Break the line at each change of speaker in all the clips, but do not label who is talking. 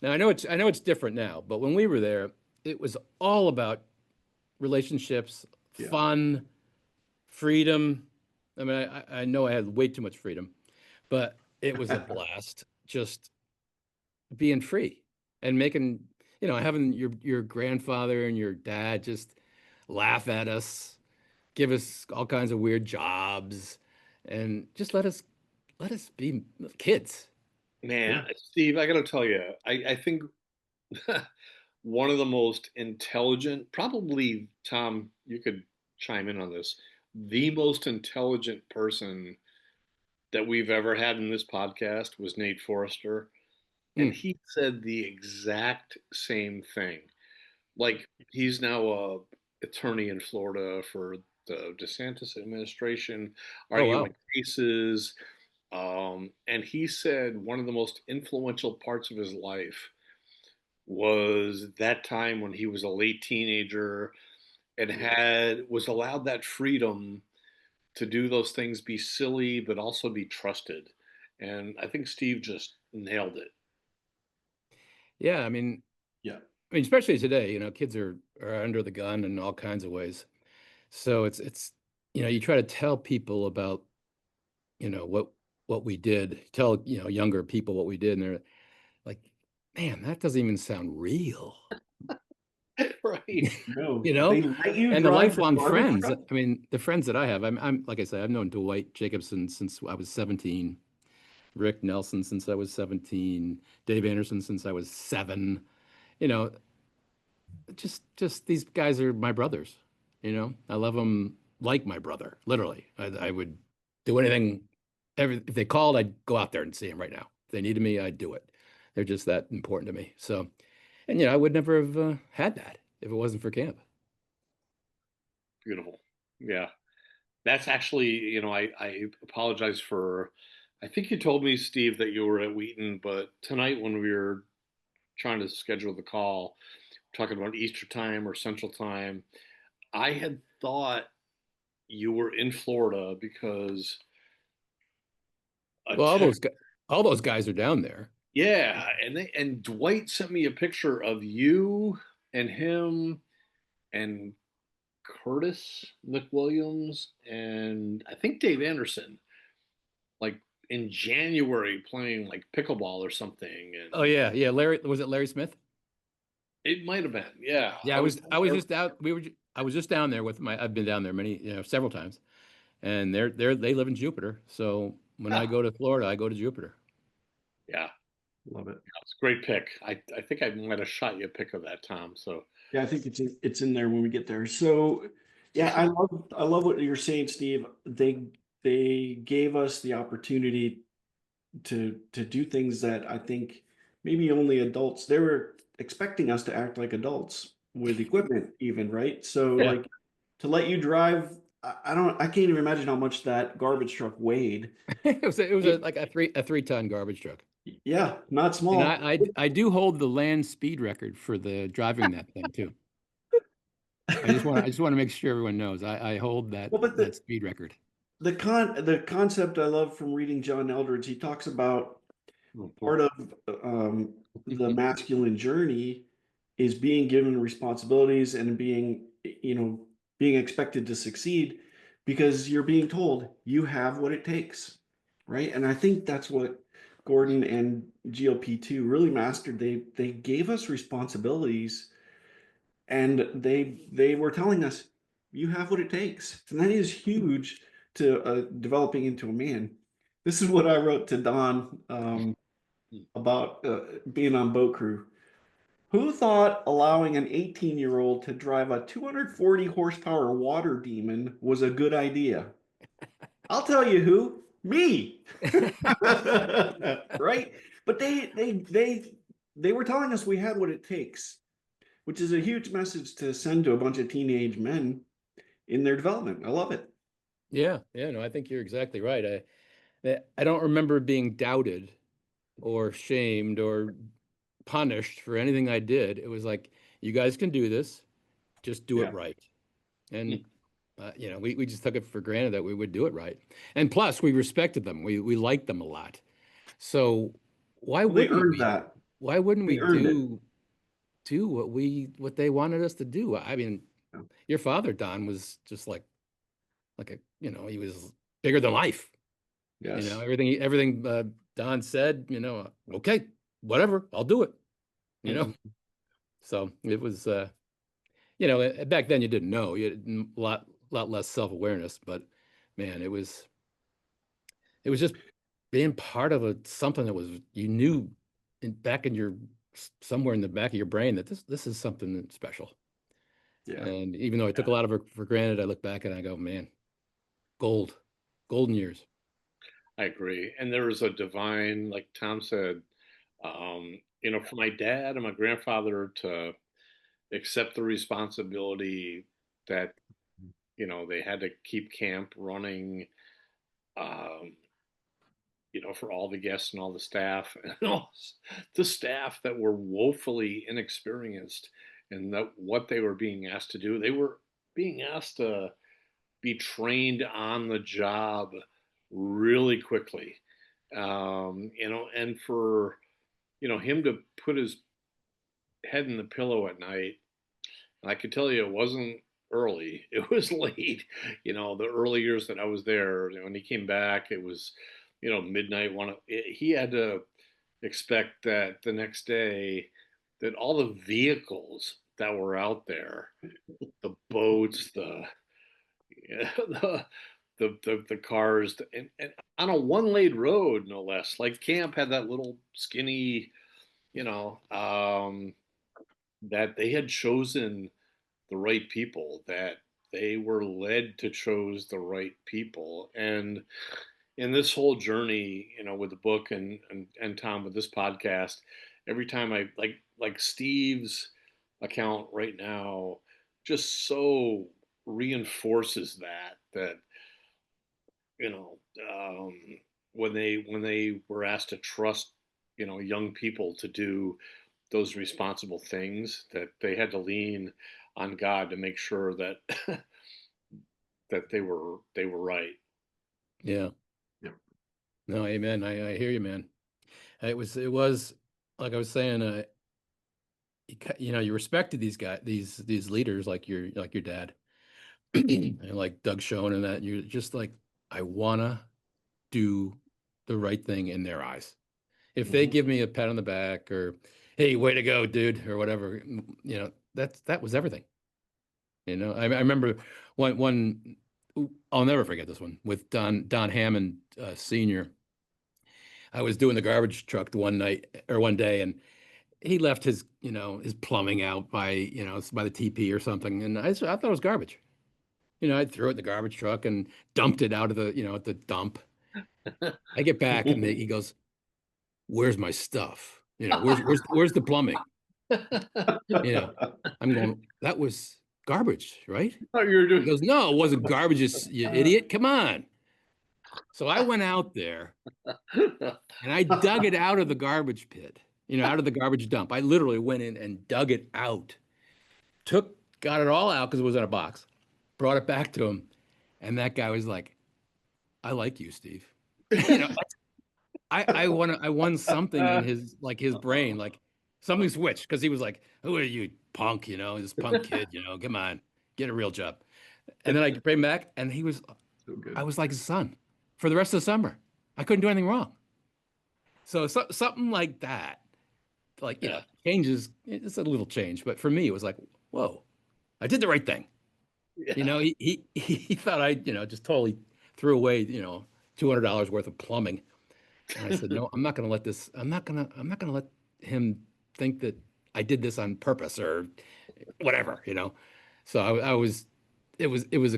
And I know it's different now, but when we were there, it was all about relationships,
Yeah.
fun, freedom. I mean, I know I had way too much freedom, but it was a blast just being free and making, having your grandfather and your dad just laugh at us, give us all kinds of weird jobs, and just let us be kids.
Man,
Yeah.
Steve, I got to tell you, I think one of the most intelligent, probably, Tom, you could chime in on this, the most intelligent person that we've ever had in this podcast was Nate Forrester. And
Mm.
he said the exact same thing. Like, he's now a attorney in Florida for the DeSantis administration,
Oh,
arguing
wow.
cases. And he said one of the most influential parts of his life was that time when he was a late teenager and had was allowed that freedom to do those things, be silly, but also be trusted. And I think Steve just nailed it.
Yeah, I mean, especially today, kids are under the gun in all kinds of ways. So it's you try to tell people about, what we did, tell, younger people what we did, and they're like, man, that doesn't even sound real.
Right.
You
No, they
know?
let you
And the
drive the
lifelong
garbage
friends, I
truck?
mean, the friends that I have, I'm like I said, I've known Dwight Jacobson since I was 17, Rick Nelson since I was 17, Dave Anderson since I was 7. You know, just these guys are my brothers. I love them like my brother, literally. I would do anything. If they called, I'd go out there and see them right now. If they needed me, I'd do it. They're just that important to me. So, and I would never have had that if it wasn't for camp.
Beautiful. Yeah. That's actually, I apologize for, I think you told me, Steve, that you were at Wheaton, but tonight when we were trying to schedule the call, talking about Easter time or Central time, I had thought you were in Florida because a
Well,
tech,
all those guys are down there.
yeah, and Dwight sent me a picture of you and him and Curtis McWilliams and I think Dave Anderson, like in January playing like pickleball or something,
Oh
and
yeah, yeah. Larry, was it Larry Smith?
it might have been, yeah.
Yeah,
I was
I was just out. I was just down there with my. I've been down there several times, and they live in Jupiter. So when I
yeah,
go to Florida, I go to Jupiter.
yeah.
Love it.
It's a great pick. I think I might have shot you a pick of that, Tom. So
Yeah, I think it's in there when we get there. So, yeah,
yeah,
I love what you're saying, Steve. They gave us the opportunity to do things that I think maybe only adults. They were expecting us to act like adults with equipment, even, right? So,
yeah.
like, to let you drive, I can't even imagine how much that garbage truck weighed.
It was
It-
like a 3-ton garbage truck,
yeah, not
and
small.
I do hold the land speed record for the driving that thing too. I just want to make sure everyone knows I hold that
Well, but
that speed record.
the concept I love from reading John Eldredge, he talks about part of the masculine journey is being given responsibilities and being expected to succeed because you're being told you have what it takes, right? And I think that's what Gordon and GLP2 really mastered. They gave us responsibilities and they were telling us you have what it takes, and that is huge to developing into a man. This is what I wrote to Don about being on boat crew. Who thought allowing an 18-year-old to drive a 240 horsepower water demon was a good idea? I'll tell you who. Me. Right? But they were telling us we had what it takes, which is a huge message to send to a bunch of teenage men in their development. I love it.
Yeah, yeah, no, I think you're exactly right. I don't remember being doubted or shamed or punished for anything I did. It was like, you guys can do this, just do it
Yeah.
right. And we just took it for granted that we would do it right. And plus, we respected them. We liked them a lot. So why
Well, they
wouldn't
earned
we?
that.
why wouldn't we
We earned it.
do what they wanted us to do? I mean,
Yeah.
your father, Don, was just like a, he was bigger than life.
Yes.
Everything Don said, okay, whatever, I'll do it. You know,
Mhm.
so it was back then you didn't know. You had a lot less self-awareness, but man, it was just being part of something that was you knew back in your somewhere in the back of your brain that this is something special.
Yeah.
And even though I took a lot of it for granted, I look back and I go, man, gold, golden years.
I agree. And there was a divine, like Tom said, for my dad and my grandfather to accept the responsibility that, they had to keep camp running, um, for all the guests and all the staff and all the staff that were woefully inexperienced and that what they were being asked to do. They were being asked to be trained on the job really quickly. And for him to put his head in the pillow at night, and I could tell you it wasn't early; it was late. The early years that I was there, when he came back, it was midnight. He had to expect that the next day that all the vehicles that were out there, the boats, the the cars, and on a one lane road, no less. Like camp had that little skinny, you know, um, that they had chosen the right people, that they were led to choose the right people. And in this whole journey, with the book and Tom with this podcast, every time I like Steve's account right now just so reinforces that you know um, when they were asked to trust young people to do those responsible things, that they had to lean on God to make sure that that they were right.
Yeah.
Yeah.
No, amen. I hear you, man. It was like I was saying, you respected these guys, these leaders like your dad and like Doug Schoen and that. You're just like, I wanna do the right thing in their eyes. If they
Mhm.
give me a pat on the back or, hey, way to go, dude, or whatever, that was everything. I remember one I'll never forget this one with Don Hammond Senior. I was doing the garbage truck one night or one day, and he left his plumbing out by the TP or something, and I thought it was garbage. I threw it in the garbage truck and dumped it out of at the dump. I get back and he goes, "Where's my stuff? Where's the plumbing?" You know, I'm going, "That was garbage, right?"
Oh, you're
He
doing.
goes, "No, it wasn't garbage, you idiot. Come on." So I went out there and I dug it out of the garbage pit, out of the garbage dump. I literally went in and dug it out, got it all out because it was in a box, brought it back to him. And that guy was like, I like you, Steve. You know, I won something in his brain, like something switched because he was like, who are you, punk? This punk kid, come on, get a real job. And then I came back and
So
I
good.
was like his son for the rest of the summer. I couldn't do anything wrong. So something like that, like,
Yeah.
changes, it's a little change, but for me, it was like, whoa, I did the right thing.
Yeah.
He thought I, just totally threw away, $200 worth of plumbing. And I said, no, I'm not going to let this, I'm not going to let him think that I did this on purpose or whatever. So it was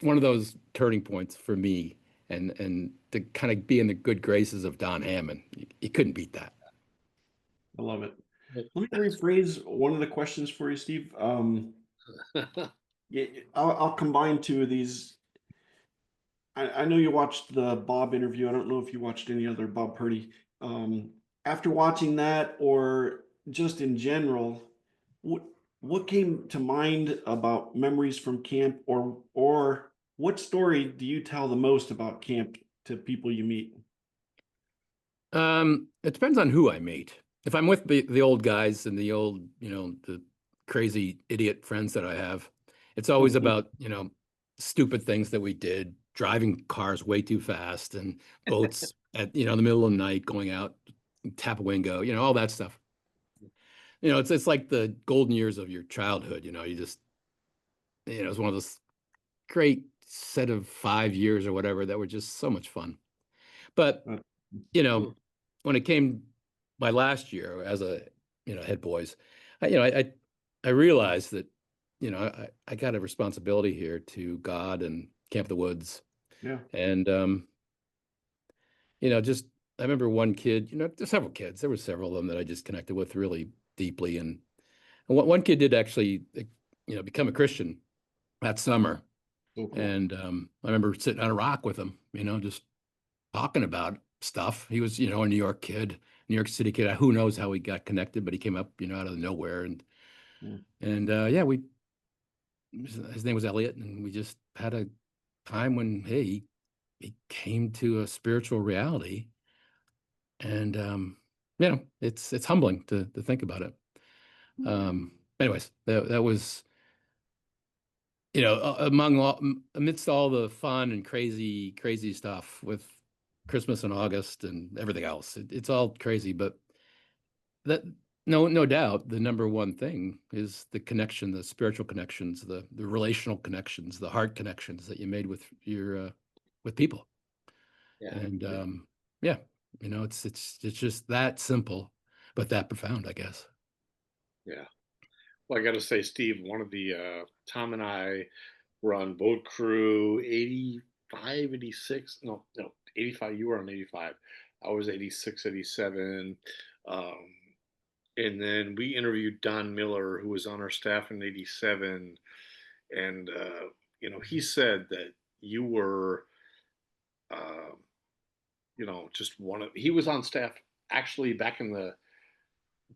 one of those turning points for me and to kind of be in the good graces of Don Hammond. You couldn't beat that.
I love it. Let me rephrase one of the questions for you, Steve. Yeah, I'll combine two of these. I know you watched the Bob interview. I don't know if you watched any other Bob Purdy. Um, After watching that, or just in general, what what came to mind about memories from camp, or what story do you tell the most about camp to people you meet?
It depends on who I meet. if I'm with the old guys and the old, the crazy idiot friends that I have, it's always about, stupid things that we did, driving cars way too fast and boats at, the middle of the night going out, Tapawingo, all that stuff. It's like the golden years of your childhood, you just, it's one of those great set of 5 years or whatever that were just so much fun. But, when it came my last year as a, head boys, I realized that, I got a responsibility here to God and Camp the Woods.
Yeah.
And, just, I remember one kid, there's several kids, there were several of them that I just connected with really deeply. And one kid did actually, become a Christian that summer.
So cool.
And I remember sitting on a rock with him, just talking about stuff. He was, a New York kid, New York City kid. Who knows how he got connected, but he came up, out of nowhere. And yeah, his name was Elliot, and we just had a time when, hey, he came to a spiritual reality. And it's humbling to think about it. Anyways, that was, amidst all the fun and crazy stuff with Christmas in August and everything else. It's all crazy, but that no doubt the number one thing is the connection, the spiritual connections, the relational connections, the heart connections that you made with your with people.
Yeah.
And yeah, it's just that simple, but that profound, I guess.
Yeah. Well, I got to say, Steve, one of the Tom and I were on boat crew 85, 86. No, 85. You were on 85. I was 86, 87. Um, and then we interviewed Don Miller, who was on our staff in 87. And, he said that you were, uh, just he was on staff actually back in the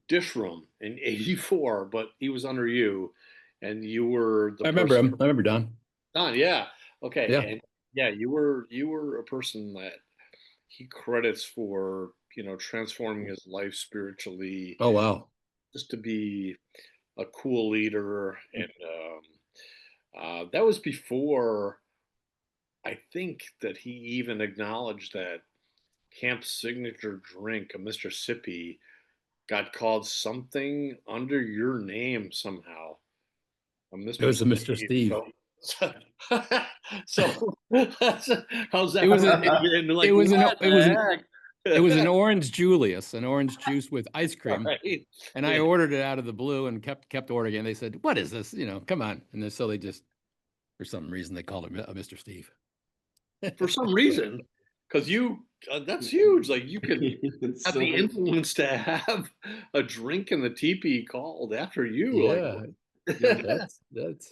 dish room in 84, but he was under you and you were the
I remember
person.
him. I remember Don.
Don, yeah. Okay.
Yeah.
And yeah, you were a person that he credits for, transforming his life spiritually,
Oh, wow.
just to be a cool leader. And that was before I think that he even acknowledged that Camp's signature drink, a Mr. Sippy, got called something under your name somehow. A
It
Mr.
was a Mr.
Steve.
Steve.
So how's that
It was
for
a,
you? And like,
it was an,
what
it was an,
the
it was an
heck?
orange Julius, an orange juice with ice
All
cream.
right.
And I ordered it out of the blue and kept ordering it. And they said, "What is this? Come on." And then, so they just, for some reason, they called it a Mr. Steve.
For some reason, because that's huge. Like you could
It's
have
so
the influence to have a drink in the teepee called after you.
Yeah,
Like,
that's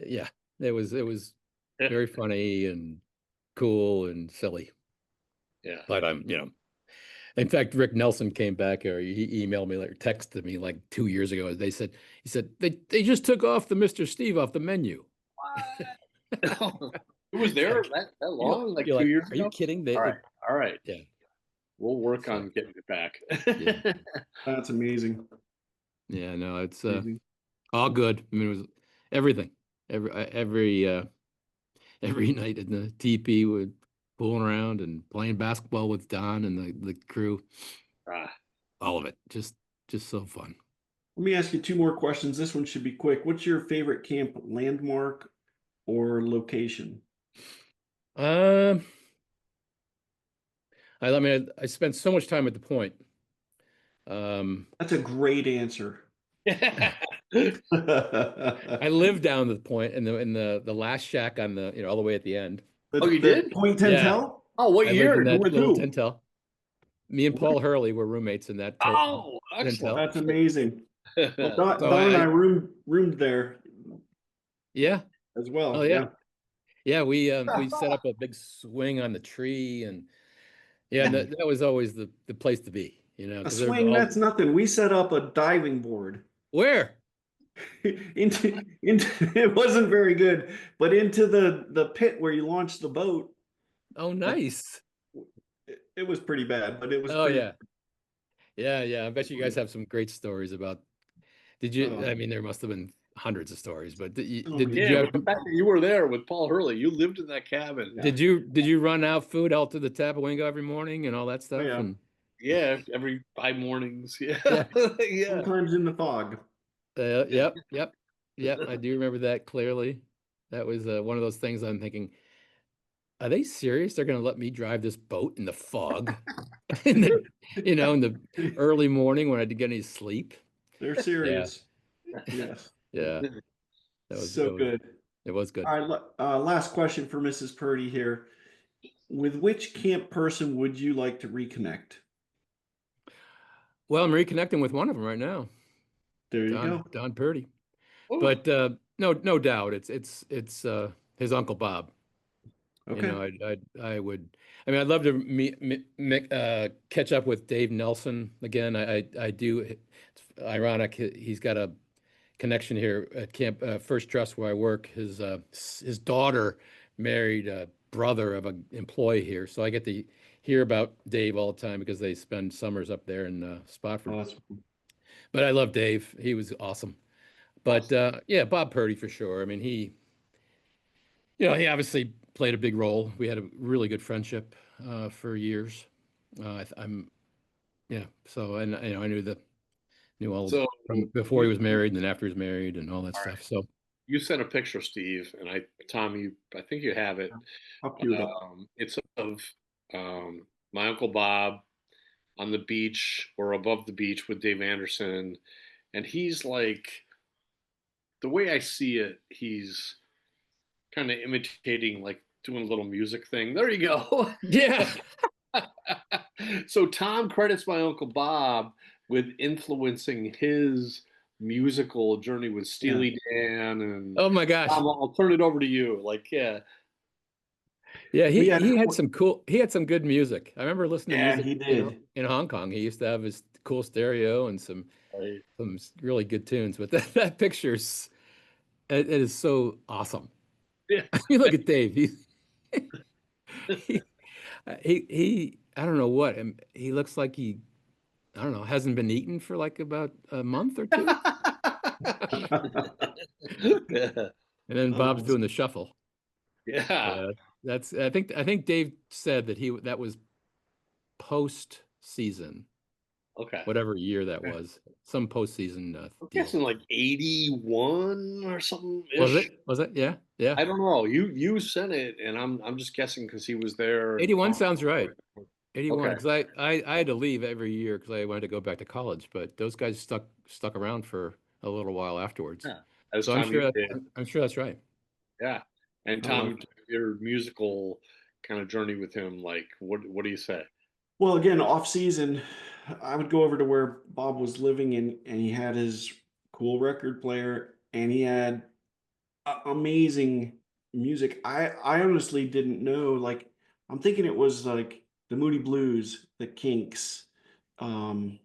yeah. It was very funny and cool and silly.
yeah.
But in fact, Rick Nelson came back, or he emailed me, like texted me like 2 years ago. He said they just took off the Mr. Steve off the menu.
It was there
Like,
that long, like
you're
2 years
are you
ago?
kidding?
All right. All right.
Yeah.
We'll work
So
on getting it back.
yeah,
That's amazing.
yeah. No, it's
Amazing.
all good. I mean, it was everything. Every night in the TP, with fooling around and playing basketball with Don and the crew.
Ah,
All of it, just so fun.
Let me ask you two more questions. This one should be quick. What's your favorite camp landmark or location?
Um, I spent so much time at the Point.
That's a great answer.
I lived down the Point in the last shack on the all the way at the end.
Oh, you
The
did?
Point
Yeah.
Tentel?
Oh, what
I lived
year?
in
Who
that
with
little
who?
tentel. Me and Paul Hurley were roommates in that
Oh, excellent.
tentel.
That's amazing. Well, Don,
So
Don and I roomed there
yeah.
as well.
Oh
Yeah.
yeah. We set up a big swing on the tree, and yeah, and that was always the place to be,
A
because they're
swing,
all
that's nothing. We set up a diving board
where.
into it wasn't very good, but into the pit where you launch the boat.
Oh, nice.
it was pretty bad, but it was
Oh
pretty.
yeah. Yeah, yeah. I bet you guys
Funny.
have some great stories about. Did you?
Oh,
I mean, there must have been hundreds of stories, but did you,
so
did,
many
did you
Yeah,
have
but the fact that you were there with Paul Hurley, you lived in that cabin.
Yeah.
did you run out food out to the Tapawingo every morning and all that
Oh,
stuff?
yeah.
And
Yeah, every 5 mornings. Yeah,
yeah,
yeah.
Sometimes in the fog.
Yeah.
yep, yep, yep. I do remember that clearly. That was one of those things I'm thinking, are they serious? They're going to let me drive this boat in the fog in the, in the early morning when I didn't get any sleep.
They're
Yeah,
serious. Yes.
yeah. That was
So
it was
good.
it was good.
All right. Last question for Mrs. Purdy here. With which camp person would you like to reconnect?
Well, I'm reconnecting with one of them right now,
There you go.
Don Purdy.
Oh,
But no doubt, it's his Uncle Bob.
Okay.
I would. I mean, I'd love to catch up with Dave Nelson again. I do. It's ironic. He's got a connection here at Camp First Trust where I work. His daughter married a brother of an employee here, so I get to hear about Dave all the time because they spend summers up there in Spofford.
Oh, that's
But I love Dave. He was awesome. But
awesome.
yeah, Bob Purdy for sure. I mean, he obviously played a big role. We had a really good friendship for years. I'm yeah. So and I knew all
So
from before he
you,
was married and then after he was married and all that
all right,
stuff. So
you sent a picture, Steve, and Tom, I think you have it.
I'll cue it up.
It's of my Uncle Bob on the beach or above the beach with Dave Anderson, and he's like, the way I see it, he's kind of imitating, like doing a little music thing. There you go.
yeah,
So Tom credits my Uncle Bob with influencing his musical journey with
Yeah.
Steely Dan, and
oh my gosh,
Tom, I'll turn it over to you. Like, yeah,
yeah.
We had,
He had some good music. I remember listening to
yeah,
music,
he did.
in Hong Kong. He used to have his cool stereo and
right.
some really good tunes. But that picture's it is so awesome.
Yeah.
You look at Dave. He I don't know what. He looks like I don't know, hasn't been eaten for like about a month or two.
Yeah.
And then
Oh,
Bob's doing the shuffle.
Yeah.
Yeah, I think Dave said that was post season,
Okay.
whatever year that
okay.
was, some postseason
I'm
deal.
guessing like 81 or something
Was
ish.
it? Was it? Yeah, yeah.
I don't know. You sent it, and I'm just guessing because he was there and
81
talked.
sounds right. 81,
Okay.
because I had to leave every year because I wanted to go back to college, but those guys stuck around for a little while afterwards.
Yeah. As
So
time you did.
I'm sure that's right.
Yeah. And
I
Tom,
love it.
your musical kind of journey with him, like what do you say?
Well, again, off season, I would go over to where Bob was living and he had his cool record player and he had amazing music. I honestly didn't know. Like, I'm thinking it was like the Moody Blues, the Kinks, um,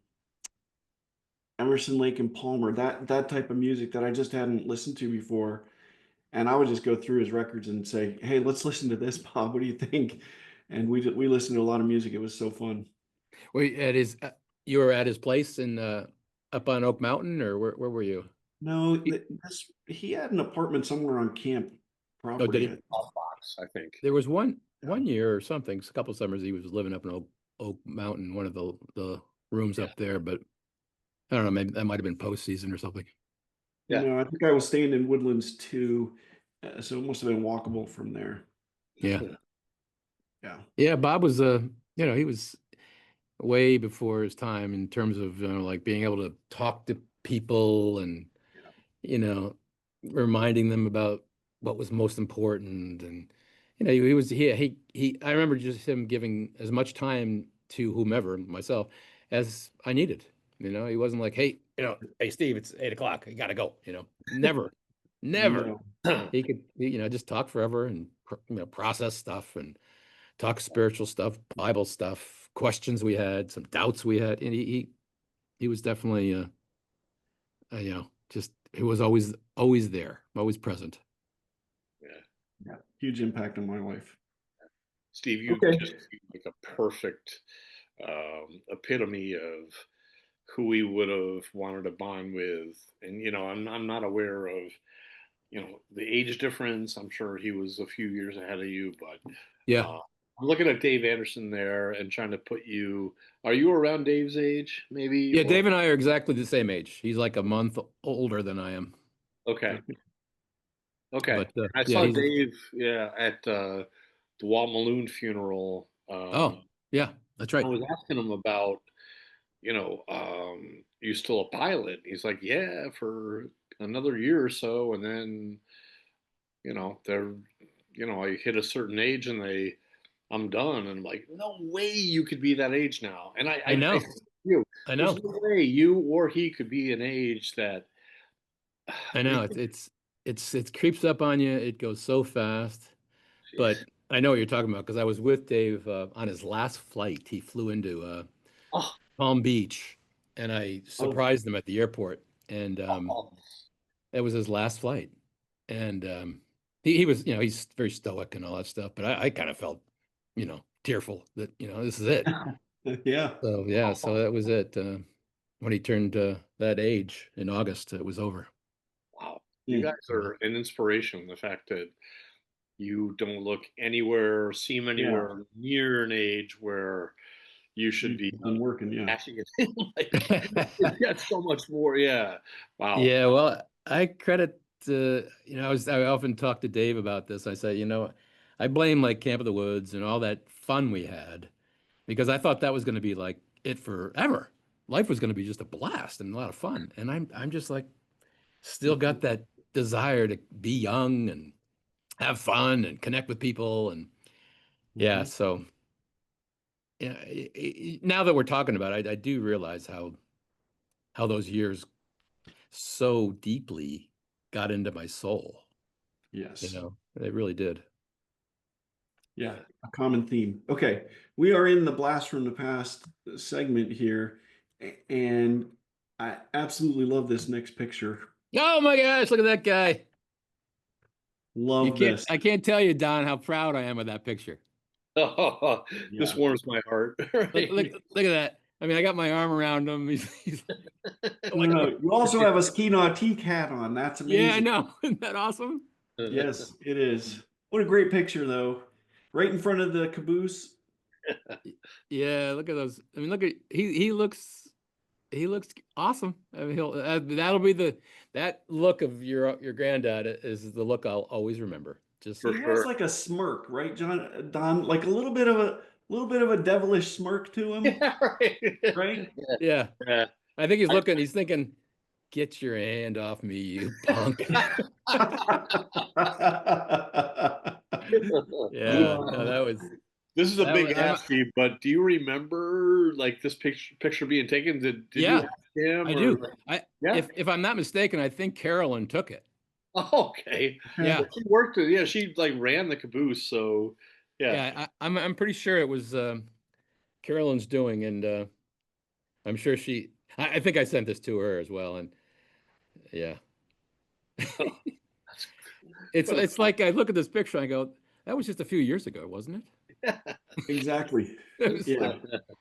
Emerson, Lake and Palmer, that type of music that I just hadn't listened to before. And I would just go through his records and say, "Hey, let's listen to this, Bob. What do you think?" And we listened to a lot of music. It was so fun.
Wait, you were at his place in up on Oak Mountain, or where were you?
No,
He-
he had an apartment somewhere on camp
Oh, did
property.
he?
Box, I think.
There was
Yeah.
one year or something, a couple summers he was living up in Oak Mountain, one of the rooms
Yeah.
up there, but I don't know, maybe that might have been postseason or something.
Yeah.
No, I think I was staying in Woodlands too, so it must have been walkable from there.
Yeah.
Yeah.
Yeah, Bob was he was way before his time in terms of like being able to talk to people and
Yeah.
you know reminding them about what was most important. And he was he I remember just him giving as much time to whomever, myself, as I needed. He wasn't like, hey Steve, it's 8 o'clock, you gotta go. Never.
No.
He could just talk forever and process stuff and talk spiritual stuff, Bible stuff, questions we had, some doubts we had. And he was definitely just he was always there, always present.
Yeah.
Yeah. Huge impact on my life.
Steve, you
Okay.
just seem like a perfect epitome of who we would have wanted to bond with. And I'm not aware of the age difference. I'm sure he was a few years ahead of you, but
Yeah.
I'm looking at Dave Anderson there and trying to put you. Are you around Dave's age, maybe?
Yeah,
Or
Dave and I are exactly the same age. He's like a month older than I am.
okay, okay.
But
I
yeah,
saw
he's
Dave, yeah, at the Walt Maloon funeral.
oh, yeah, that's
I
right.
was asking him about, you still a pilot? He's like, yeah, for another year or so, and then they're, I hit a certain age and I'm done. And I'm like, no way you could be that age now. And
I
I
know.
said to you,
I
there's
know.
no way you or he could be an age that
I know. It creeps up on you. It goes so fast.
jeez.
But I know what you're talking about because I was with Dave on his last flight. He flew into
Oh,
Palm Beach, and I
Oh,
surprised him at the airport. And
oh,
it was his last flight. And he was, he's very stoic and all that stuff. But I kind of felt, tearful that, this is it.
yeah.
So yeah, so that was it. When he turned that age in August, it was over.
wow. You
Mm.
guys are an inspiration. The fact that you don't look anywhere, or seem
Yeah.
anywhere near an age where you should be
You've been working. Yeah.
cashing it. Like, you've got so much more. Yeah. Wow.
Yeah, well, I credit, I often talk to Dave about this. I say, I blame like Camp of the Woods and all that fun we had because I thought that was going to be like it forever. Life was going to be just a blast and a lot of fun. And I'm just like still got that desire to be young and have fun and connect with people. And yeah,
Mhm.
so yeah, now that we're talking about it, I do realize how those years so deeply got into my soul.
Yes.
They really did.
Yeah. A common theme. Okay. We are in the Blast from the Past segment here, and I absolutely love this next picture.
Oh my gosh, look at that guy.
Love this.
I can't tell you, Don, how proud I am of that picture.
Oh, this
Yeah.
warms my heart.
Look at that. I mean, I got my arm around him. He's
No,
like,
no. You also have a ski nautique hat on. That's
yeah, I
amazing.
know. Isn't that awesome?
Yes, it is. What a great picture, though. Right in front of the caboose.
Yeah, look at those. I mean, look at he looks awesome. I mean, that'll be that look of your granddad is the look I'll always remember. Just
For
He has
sure.
like a smirk, right, John? Don, like a little bit of a devilish smirk to him,
Yeah, right.
right?
yeah.
Yeah.
I think he's thinking, get your hand off me, you punk. Yeah, no,
Oh,
This is a
that
big
was,
ask, Steve, but do you remember like this picture being taken? Did you
yeah,
ask him
I
or
do. I
yeah?
if I'm not mistaken, I think Carolyn took it.
Oh, okay.
okay.
Yeah,
Well, she worked it. Yeah, she like ran the caboose. So yeah.
yeah, I'm pretty sure it was Carolyn's doing, and I'm sure I think I sent this to her as well, and yeah,
That's what
it's like I look at this picture and I go, that was just a few years ago, wasn't
a
Exactly.
it? It was
Yeah,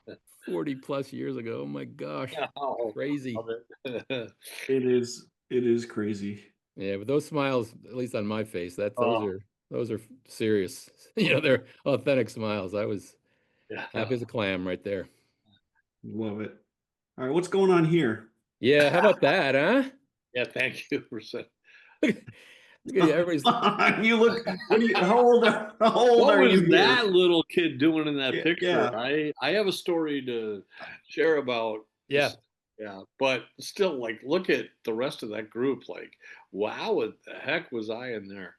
like 40 plus years ago. Oh my gosh,
oh,
crazy.
love it.
it is. It is crazy.
Yeah, but those smiles, at least on my face,
Oh,
those are serious. They're authentic smiles. I was
yeah.
happy as a clam right there.
Love it. All right, what's going on here?
Yeah, how about that, huh?
Yeah, thank you for saying.
Look at you, everybody's
You look. What do you? How old
What
are
was
you
that
here?
little kid doing in that picture?
Yeah.
I have a story to share about
yeah.
this. Yeah, but still, like, look at the rest of that group. Like, wow, what the heck was I in there?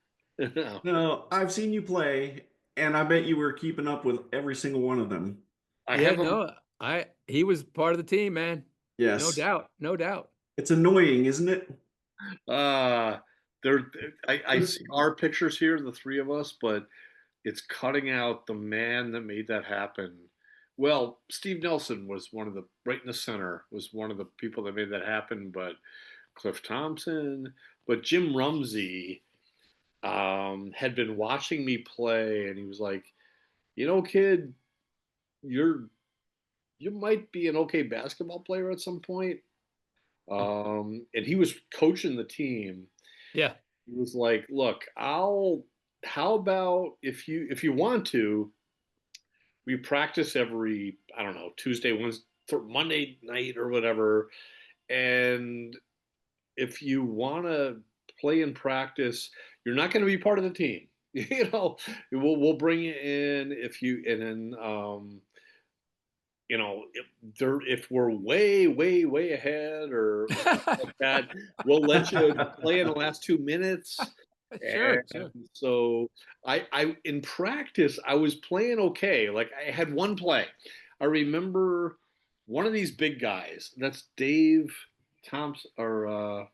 No, I've seen you play, and I bet you were keeping up with every single one of them.
I
Yeah,
have a
no, he was part of the team, man. No
Yes.
doubt. No doubt.
It's annoying, isn't it?
uh, there. I see our pictures here, the three of us, but it's cutting out the man that made that happen. Well, Steve Nelson was one of the right in the center was one of the people that made that happen, but Cliff Thompson, but Jim Rumsey had been watching me play, and he was like, you know, kid, you're you might be an okay basketball player at some point. And he was coaching the team.
Yeah.
He was like, "Look, how about if you want to, we practice every, I don't know, Tuesday, Wednesday, Monday night or whatever, and if you want to play in practice, you're not going to be part of the team. You know, we'll bring you in if you and then you know, if we're way ahead or something like that, we'll let you play in the last 2 minutes."
Sure,
And
sure.
so I in practice I was playing okay. Like I had one play. I remember one of these big guys. That's Dave Thompson or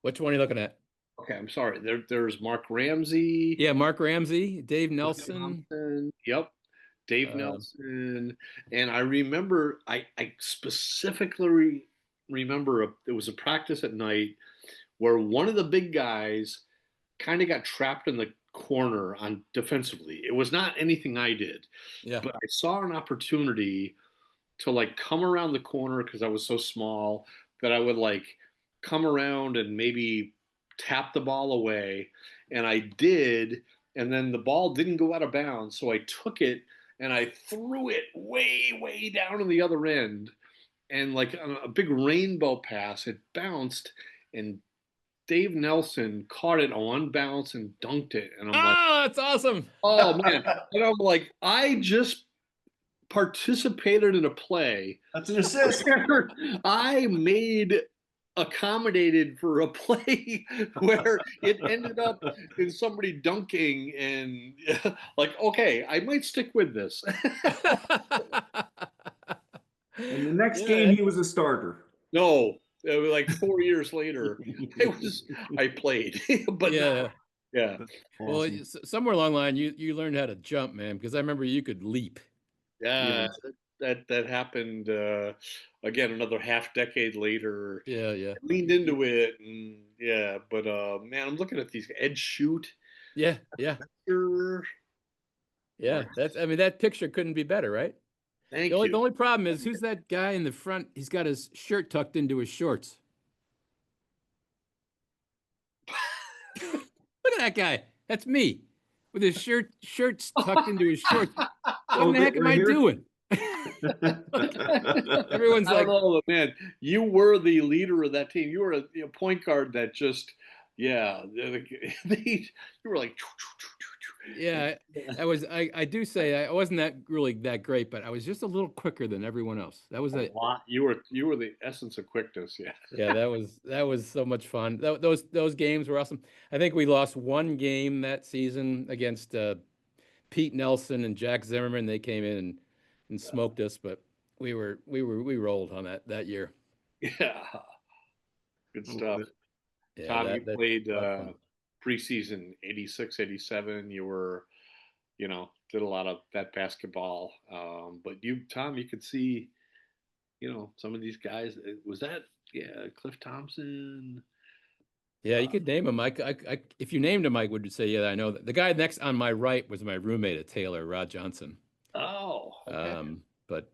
Which one are you looking at?
okay, I'm sorry. There's Mark Ramsey,
Yeah, Mark Ramsey, Dave
Cliff
Nelson.
Thompson. Yep. Dave
Uh,
Nelson, and I remember I specifically remember it was a practice at night where one of the big guys kind of got trapped in the corner on defensively. It was not anything I did,
yeah.
but I saw an opportunity to like come around the corner because I was so small that I would like come around and maybe tap the ball away. And I did. And then the ball didn't go out of bounds. So I took it and I threw it way down in the other end. And like on a big rainbow pass, it bounced and Dave Nelson caught it on bounce and dunked it. And I'm like,
Oh, that's awesome.
oh man. And I'm like, I just participated in a play
That's an assist.
where I made accommodated for a play where it ended up in somebody dunking and like, okay, I might stick with this.
And the next game,
Yeah.
he was a starter.
No, it was like 4 years later, I played, but no,
Yeah.
yeah,
That's
Well,
awesome.
somewhere along the line, you learned how to jump, man, because I remember you could leap.
yeah,
Yes.
that happened again another half decade later.
Yeah, yeah.
Leaned into it and yeah, but man, I'm looking at these Ed Shoot.
Yeah, yeah. Yeah. That's, I mean, that picture couldn't be better, right? The
Thank
only the
you.
only problem is who's that guy in the front? He's got his shirt tucked into his shorts. Look at that guy. That's me with his shirts tucked into his shorts. What in
Oh,
the heck am
right
I
here.
doing? Everyone's
I don't
like,
know, man. You were the leader of that team. You were a point guard that just, yeah, you were like,
yeah, I do say I wasn't that really that great, but I was just a little quicker than everyone else. That was
a
it.
lot. You were the essence of quickness. Yeah.
Yeah, that was so much fun. Those games were awesome. I think we lost one game that season against Pete Nelson and Jack Zimmerman. They came in and smoked us, but we rolled on that year.
Yeah. Good
I love
stuff.
it.
Yeah,
Tom, you
that's
played
a lot of fun.
preseason 86, 87. You were, did a lot of that basketball. But you, Tom, you could see, some of these guys. Was that, yeah, Cliff Thompson?
Yeah, you could name him. If you named him, I would say, yeah, I know that. The guy next on my right was my roommate at Taylor, Rod Johnson.
Oh, okay.
But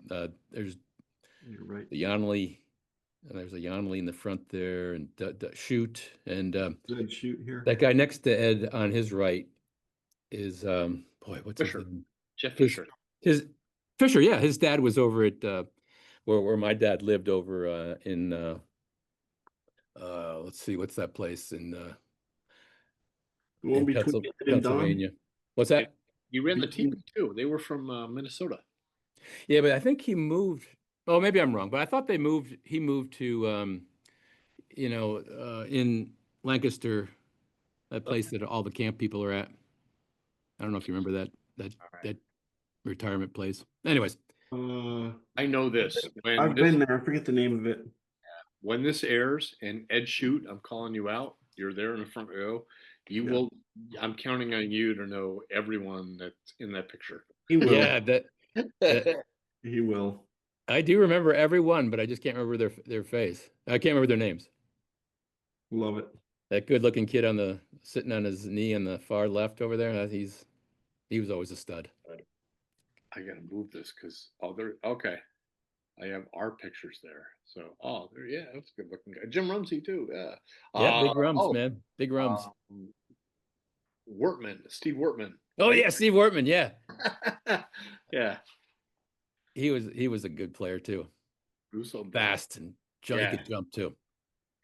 there's
You're right.
the Yonley, and there's a Yonley in the front there, and Shoot, and
Good shoot here.
that guy next to Ed on his right is boy, what's his
Fisher,
name?
Jeff
His
Fisher.
his Fisher. Yeah, his dad was over at where my dad lived over in let's see, what's that place
The one
in
between Ed and Don.
Pennsylvania? What's
And
that?
he ran the team
Between,
too. They were from Minnesota.
Yeah, but I think he moved. Oh, maybe I'm wrong, but I thought they moved. He moved to, in Lancaster, that
Okay.
place that all the camp people are at. I don't know if you remember that
All right.
that retirement place. Anyways,
uh,
I know this.
I've been there. I forget the name of it.
When this airs and Ed Shoot, I'm calling you out. You're there in the front row. You
Yeah.
will. I'm counting on you to know everyone that's in that picture.
He will.
yeah, that
He will.
I do remember everyone, but I just can't remember their face. I can't remember their names.
Love it.
That good-looking kid sitting on his knee on the far left over there. He was always a stud.
I gotta move this because there. Okay, I have our pictures there. So there, yeah, that's a good looking guy. Jim Rumsey too. Yeah.
Yeah, big rums,
Oh,
man. Big rums.
Wortman, Steve Wortman,
Oh
right?
yeah, Steve Wortman. Yeah,
Yeah,
he was a good player too.
Bruce O'Brien.
Fast and he
Yeah,
could jump too.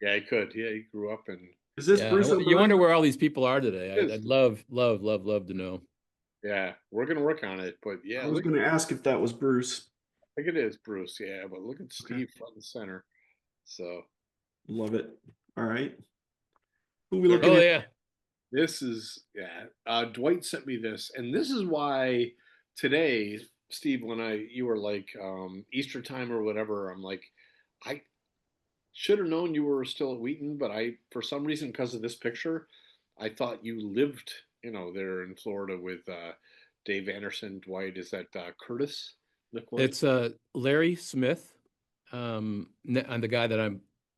yeah, he could. Yeah, he grew up in.
Is this
Yeah,
Bruce
you wonder
O'Brien?
where all these people are today.
It
I'd
is.
love, love, love, love to know.
Yeah, we're gonna work on it, but yeah,
I was
look.
going to ask if that was Bruce.
I think it is Bruce. Yeah, but look at
Okay.
Steve front and center. So
Love it. All right. Who we looking
Oh
at?
yeah,
this is yeah. Dwight sent me this, and this is why today, Steve, when you were like Easter time or whatever, I'm like, I should have known you were still at Wheaton, but I, for some reason, because of this picture, I thought you lived, there in Florida with Dave Anderson. Dwight, is that Curtis Nicholas?
it's Larry Smith. And the guy that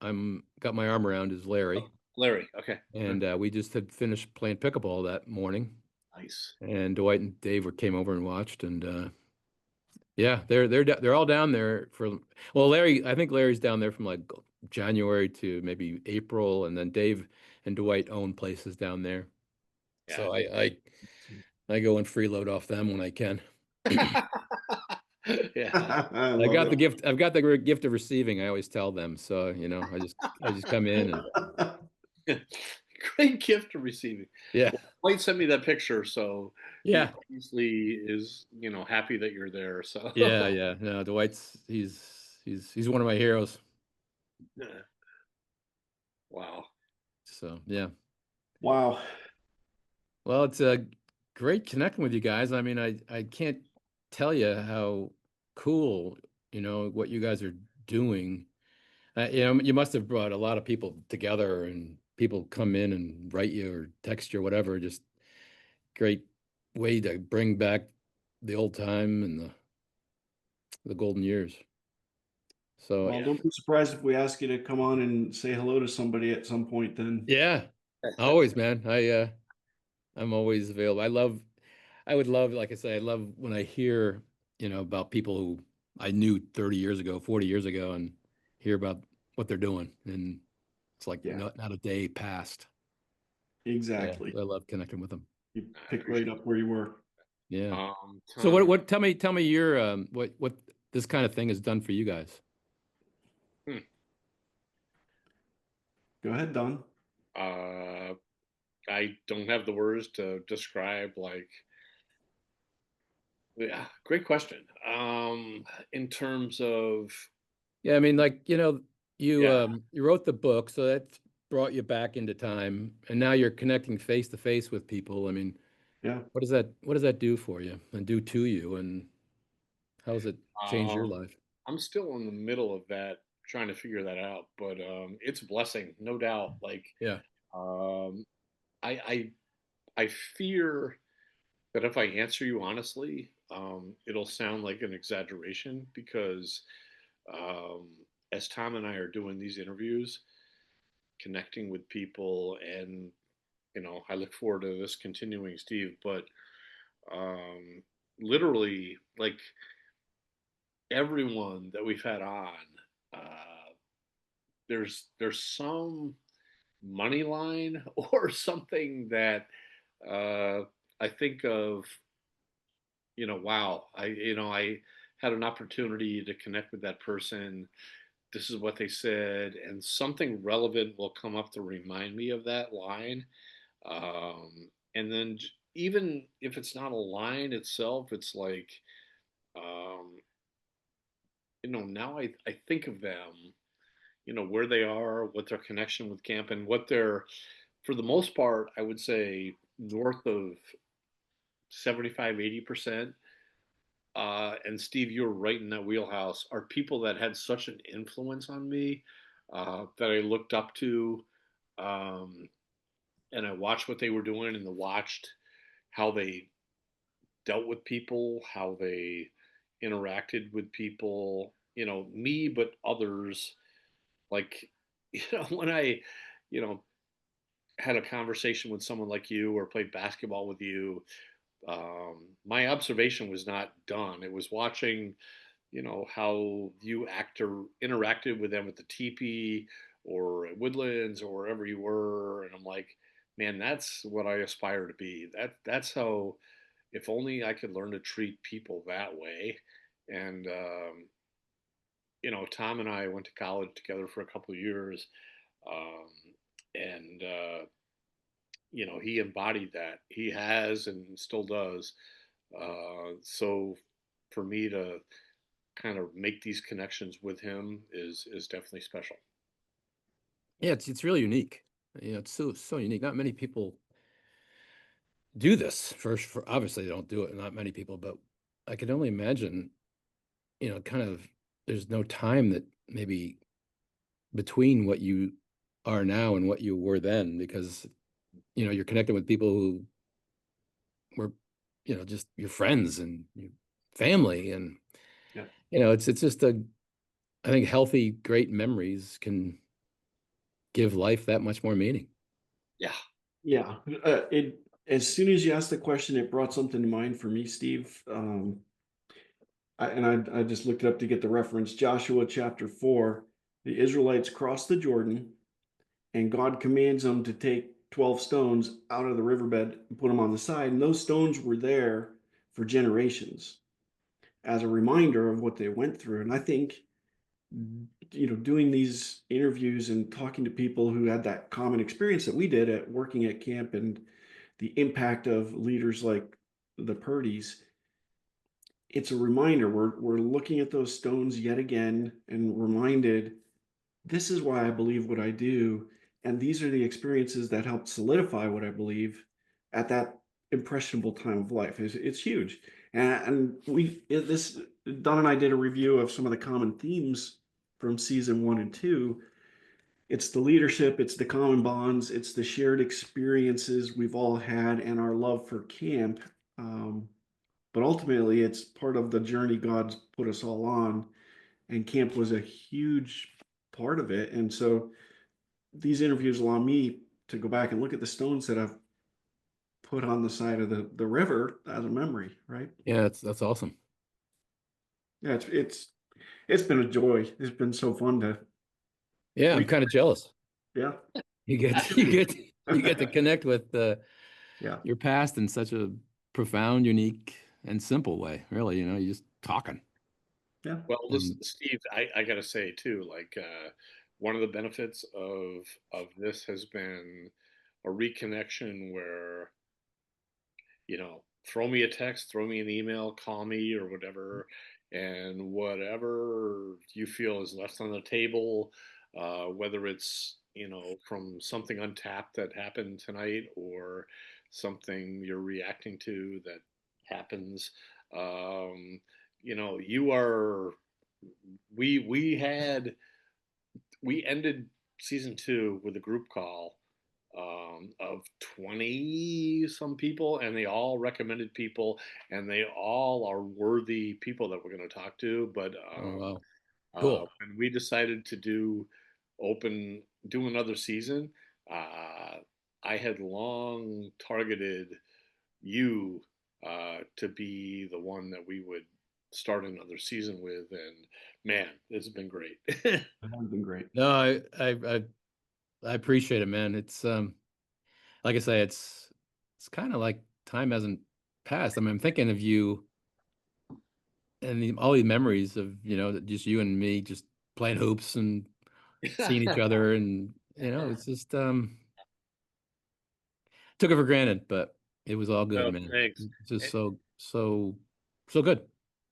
I'm got my arm around is
Oh,
Larry,
Larry. Okay.
and we just had finished playing pickleball that morning,
Nice.
and Dwight and Dave came over and watched, and yeah, they're all down there for. Well, Larry, I think Larry's down there from like January to maybe April, and then Dave and Dwight own places down there.
Yeah.
So I go and freeload off them when I can.
Yeah.
I
I
love
got the
it.
gift. I've got the gift of receiving. I always tell them. So I just come in and
Great gift to receiving.
yeah,
Well, Dwight sent me that picture, so he
yeah,
obviously is, happy that you're there. So
yeah, yeah. No, Dwight's he's one of my heroes.
wow.
So yeah.
Wow.
Well, it's a great connecting with you guys. I mean, I can't tell you how cool, what you guys are doing. You must have brought a lot of people together and people come in and write you or text you or whatever. Just great way to bring back the old time and the golden years. So
Well,
Yeah.
don't be surprised if we ask you to come on and say hello to somebody at some point then.
yeah, always, man. I'm always available. I would love, like I say, I love when I hear, about people who I knew 30 years ago, 40 years ago, and hear about what they're doing. And it's like
Yeah,
not a day passed. Yeah,
exactly.
I love connecting with them.
You
I
pick right
appreciate
up where you were.
Yeah. So
Tom.
tell me your what this kind of thing has done for you guys.
Hmm,
Go ahead, Don.
uh, I don't have the words to describe like. Yeah, great question. In terms of
Yeah, I mean, like,
yeah,
you wrote the book, so that brought you back into time, and now you're connecting face to face with people. I mean,
Yeah.
what does that do for you and do to you, and how has it changed your
um,
life?
I'm still in the middle of that, trying to figure that out, but it's a blessing, no doubt. Like,
Yeah.
um, I I fear that if I answer you honestly, it'll sound like an exaggeration because um, as Tom and I are doing these interviews, connecting with people, and I look forward to this continuing, Steve. But um, literally, like everyone that we've had on, uh, there's some money line or something that uh, I think of. Wow, I had an opportunity to connect with that person. This is what they said, and something relevant will come up to remind me of that line. And then even if it's not a line itself, it's like, um, now I think of them, where they are, what their connection with camp, and what they're, for the most part, I would say north of 75, 80%. And Steve, you're right in that wheelhouse, are people that had such an influence on me, that I looked up to. Um, and I watched what they were doing and watched how they dealt with people, how they interacted with people, me, but others. Like, when I, you know, had a conversation with someone like you or played basketball with you, my observation was not done. It was watching, how you interacted with them at the teepee or at Woodlands or wherever you were, and I'm like, man, that's what I aspire to be. That's how. If only I could learn to treat people that way. And Tom and I went to college together for a couple of years, um, and he embodied that. He has and still does. So for me to kind of make these connections with him is definitely special.
Yeah, it's really unique. It's so unique. Not many people do this. For obviously they don't do it. Not many people, but I can only imagine. Kind of. There's no time that maybe between what you are now and what you were then, because you're connected with people who were, just your friends and your family, and
Yeah.
it's just I think healthy, great memories can give life that much more meaning.
Yeah.
Yeah. It as soon as you asked the question, it brought something to mind for me, Steve. I just looked it up to get the reference. Joshua chapter 4, the Israelites crossed the Jordan, and God commands them to take 12 stones out of the riverbed and put them on the side. And those stones were there for generations as a reminder of what they went through. And I think, doing these interviews and talking to people who had that common experience that we did at working at camp and the impact of leaders like the Purdy's, it's a reminder. We're looking at those stones yet again and reminded this is why I believe what I do. And these are the experiences that helped solidify what I believe at that impressionable time of life. It's huge. And this, Don and I did a review of some of the common themes from season 1 and 2. It's the leadership, it's the common bonds, it's the shared experiences we've all had, and our love for camp. But ultimately, it's part of the journey God's put us all on, and camp was a huge part of it. And so these interviews allow me to go back and look at the stones that I've put on the side of the river as a memory, right?
Yeah, that's awesome.
Yeah, it's been a joy. It's been so fun to
Yeah, I'm
re
kind of jealous.
yeah.
You get you get you get to connect with
Yeah.
your past in such a profound, unique, and simple way. Really, you're just talking.
Yeah.
Well, listen,
And
Steve, I gotta say too, like one of the benefits of this has been a reconnection where throw me a text, throw me an email, call me or whatever, and whatever you feel is left on the table, whether it's, from something untapped that happened tonight or something you're reacting to that happens. Um, you are, we ended season 2 with a group call of 20 some people, and they all recommended people, and they all are worthy people that we're going to talk to. But
oh wow, cool.
when we decided to do another season, uh, I had long targeted you to be the one that we would start another season with, and man, it's been great.
That has been great.
No, I appreciate it, man. It's like I say, it's kind of like time hasn't passed. I mean, I'm thinking of you and all these memories of just you and me just playing hoops and seeing each other, and it's just took it for granted, but it was all good,
Oh,
man.
thanks.
It's just so good.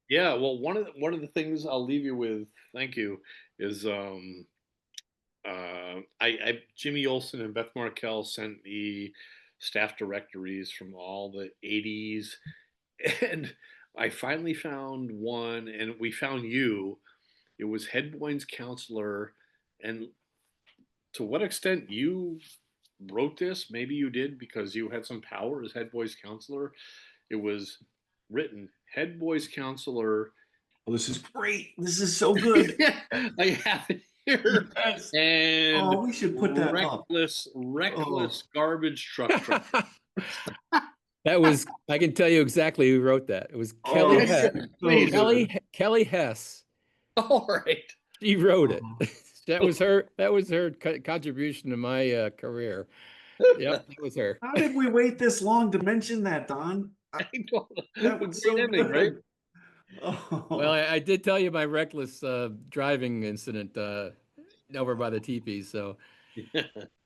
Yeah, well, one of the things I'll leave you with, thank you, is I Jimmy Olsen and Beth Markel sent me staff directories from all the '80s, and I finally found one, and we found you. It was Head Boyne's counselor, and to what extent you wrote this, maybe you did because you had some power as head boys counselor. It was written head boys counselor.
Well, this is great. This is so good.
I have it here.
Yes.
And
Oh, we should put that up.
reckless
Oh,
garbage truck driver.
That was, I can tell you exactly who wrote that. It was
Oh,
Kelly
Yeah,
Hess.
so
please.
good.
Kelly Hess.
All right.
She wrote it.
Oh.
That was her contribution to my career. Yep, that was her.
How did we wait this long to mention that, Don?
I don't know.
That
A
was
great
so
ending, right?
good.
Well,
Oh,
I did tell you my reckless driving incident over by the teepee. So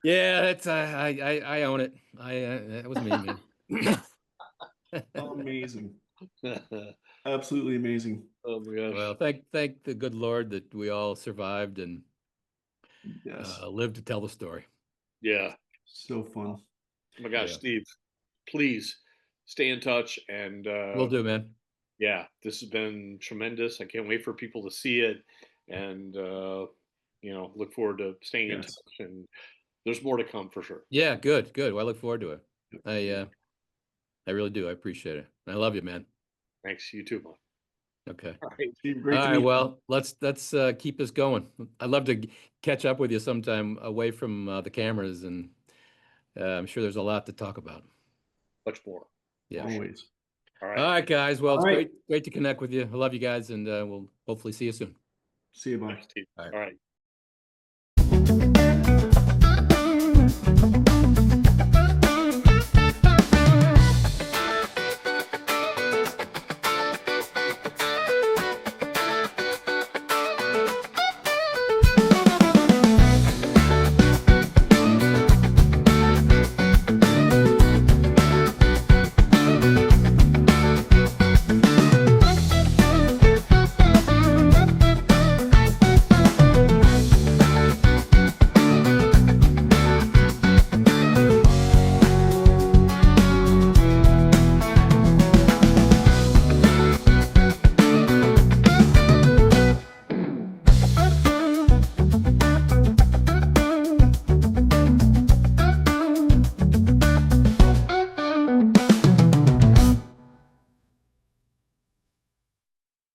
yeah, that's I own it. That was me, man.
amazing. Absolutely amazing.
Oh my gosh.
Well, thank the good Lord that we all survived and
Yes.
lived to tell the story.
Yeah.
So fun.
Oh my gosh,
Yeah.
Steve, please stay in touch. And
Will do, man.
yeah, this has been tremendous. I can't wait for people to see it, and look forward to staying in touch.
Yes.
And there's more to come for sure.
Yeah, good, good. Well, I look forward to it. I really do. I appreciate it. I love you, man.
Thanks, you too, man.
Okay.
All right.
Steve,
All
great to
right.
meet you.
Well, let's keep this going. I'd love to catch up with you sometime away from the cameras, and I'm sure there's a lot to talk about.
Much more.
Yeah.
Always.
All
All
right.
right, guys. Well,
All
it's
right.
great to connect with you. I love you guys, and we'll hopefully see you soon.
See you. Bye.
Thanks, Steve.
All right.
All right.